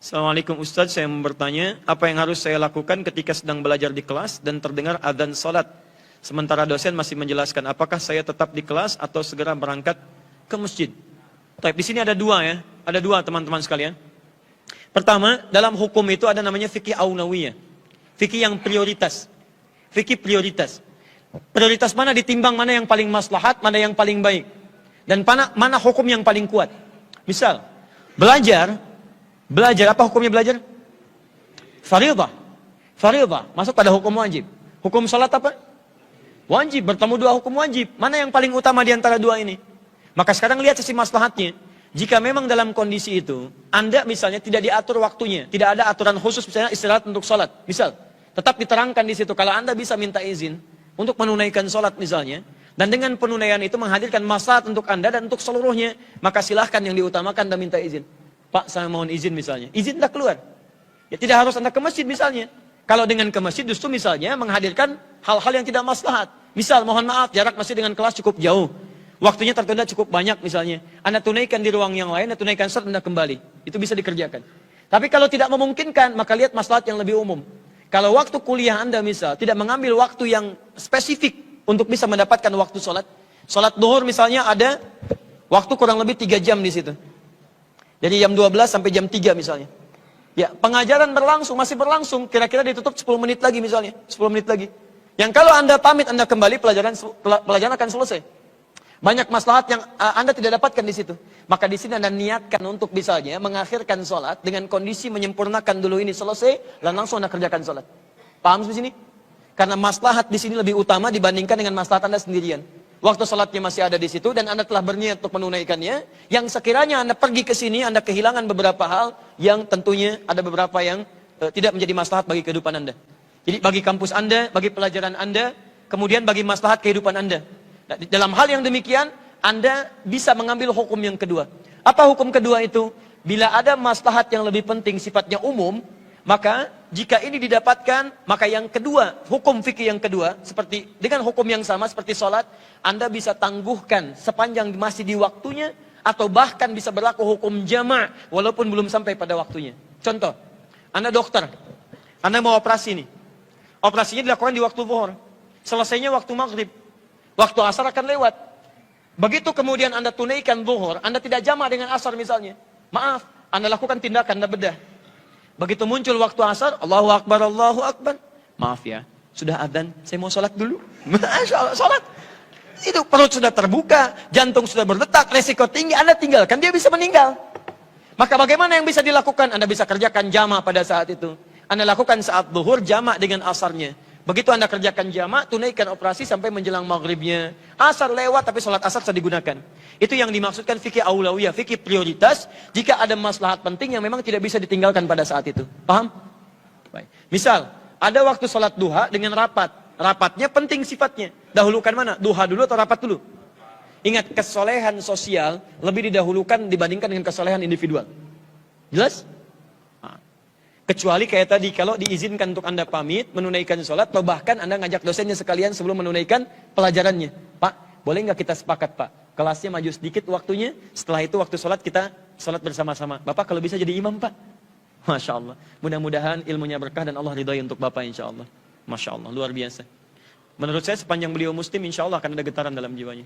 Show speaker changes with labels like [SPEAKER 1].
[SPEAKER 1] Assalamualaikum Ustadz, saya mau bertanya, apa yang harus saya lakukan ketika sedang belajar di kelas dan terdengar adzan salat? Sementara dosen masih menjelaskan, apakah saya tetap di kelas atau segera berangkat ke masjid? Baik, di sini ada dua ya, ada dua teman-teman sekalian. Pertama, dalam hukum itu ada namanya fikih aulawiyah, fikih yang prioritas, fikih prioritas. Prioritas mana ditimbang mana yang paling maslahat, mana yang paling baik, dan mana hukum yang paling kuat. Misal, Belajar, apa hukumnya belajar? Faridah. Faridah, masuk pada hukum wajib. Hukum salat apa? Wajib, bertemu dua hukum wajib. Mana yang paling utama di antara dua ini? Maka sekarang lihat sisi maslahatnya. Jika memang dalam kondisi itu, Anda misalnya tidak diatur waktunya, tidak ada aturan khusus misalnya istirahat untuk salat. Misal, tetap diterangkan di situ, kalau Anda bisa minta izin untuk menunaikan salat misalnya, dan dengan penunaian itu menghadirkan maslahat untuk Anda dan untuk seluruhnya, maka silahkan yang diutamakan dan minta izin. Pak, saya mohon izin misalnya. Izin tidak keluar. Ya tidak harus Anda ke masjid misalnya. Kalau dengan ke masjid justru misalnya menghadirkan hal-hal yang tidak maslahat. Misal, mohon maaf, jarak masjid dengan kelas cukup jauh. Waktunya tertunda cukup banyak misalnya. Anda tunaikan di ruang yang lain, Anda tunaikan salat, Anda kembali. Itu bisa dikerjakan. Tapi kalau tidak memungkinkan, maka lihat maslahat yang lebih umum. Kalau waktu kuliah Anda misal, tidak mengambil waktu yang spesifik untuk bisa mendapatkan waktu sholat. Sholat duhur misalnya ada waktu kurang lebih 3 jam di situ. Jadi jam 12 sampai jam 3 misalnya. Ya, pengajaran berlangsung, masih berlangsung. Kira-kira ditutup 10 menit lagi misalnya. 10 menit lagi. Yang kalau Anda pamit, Anda kembali, pelajaran akan selesai. Banyak maslahat yang Anda tidak dapatkan di situ. Maka di sini Anda niatkan untuk misalnya mengakhirkan sholat dengan kondisi menyempurnakan dulu ini selesai, dan langsung Anda kerjakan sholat. Paham di sini? Karena maslahat di sini lebih utama dibandingkan dengan maslahat Anda sendirian. Waktu sholatnya masih ada di situ dan Anda telah berniat untuk menunaikannya. Yang sekiranya Anda pergi ke sini, Anda kehilangan beberapa hal yang tentunya ada beberapa yang tidak menjadi maslahat bagi kehidupan Anda. Jadi bagi kampus Anda, bagi pelajaran Anda, kemudian bagi maslahat kehidupan Anda. Nah, dalam hal yang demikian, Anda bisa mengambil hukum yang kedua. Apa hukum kedua itu? Bila ada maslahat yang lebih penting sifatnya umum, maka jika ini didapatkan, maka yang kedua, hukum fikih yang kedua, seperti dengan hukum yang sama seperti sholat, Anda bisa tangguhkan sepanjang masih di waktunya, atau bahkan bisa berlaku hukum jama' walaupun belum sampai pada waktunya. Contoh, Anda dokter, Anda mau operasi nih. Operasinya dilakukan di waktu zuhur, selesainya waktu maghrib, waktu asar akan lewat. Begitu kemudian Anda tunaikan zuhur, Anda tidak jama' dengan asar misalnya. Maaf, Anda lakukan tindakan, Anda bedah. Begitu muncul waktu asar, Allahu Akbar, Allahu Akbar. Maaf ya, sudah adzan, saya mau sholat dulu. Sholat. Itu perut sudah terbuka, jantung sudah berdetak, resiko tinggi, Anda tinggalkan, dia bisa meninggal. Maka bagaimana yang bisa dilakukan? Anda bisa kerjakan jama' pada saat itu. Anda lakukan saat zuhur, jama' dengan asarnya. Begitu Anda kerjakan jama', tunaikan operasi sampai menjelang maghribnya. Asar lewat, tapi sholat asar sudah digunakan. Itu yang dimaksudkan fikih aulawiyah, fikih prioritas. Jika ada maslahat penting yang memang tidak bisa ditinggalkan pada saat itu. Paham? Baik. Misal, ada waktu sholat duha dengan rapat. Rapatnya penting sifatnya. Dahulukan mana? Duha dulu atau rapat dulu? Ingat, kesolehan sosial lebih didahulukan dibandingkan dengan kesolehan individual. Jelas? Kecuali kayak tadi, kalau diizinkan untuk Anda pamit, menunaikan sholat, atau bahkan Anda ngajak dosennya sekalian sebelum menunaikan pelajarannya. Pak, boleh nggak kita sepakat Pak? Kelasnya maju sedikit waktunya, setelah itu waktu sholat kita sholat bersama-sama. Bapak kalau bisa jadi imam Pak. Masya Allah. Mudah-mudahan ilmunya berkah dan Allah ridhai untuk Bapak insya Allah. Masya Allah, luar biasa. Menurut saya sepanjang beliau muslim insya Allah akan ada getaran dalam jiwanya.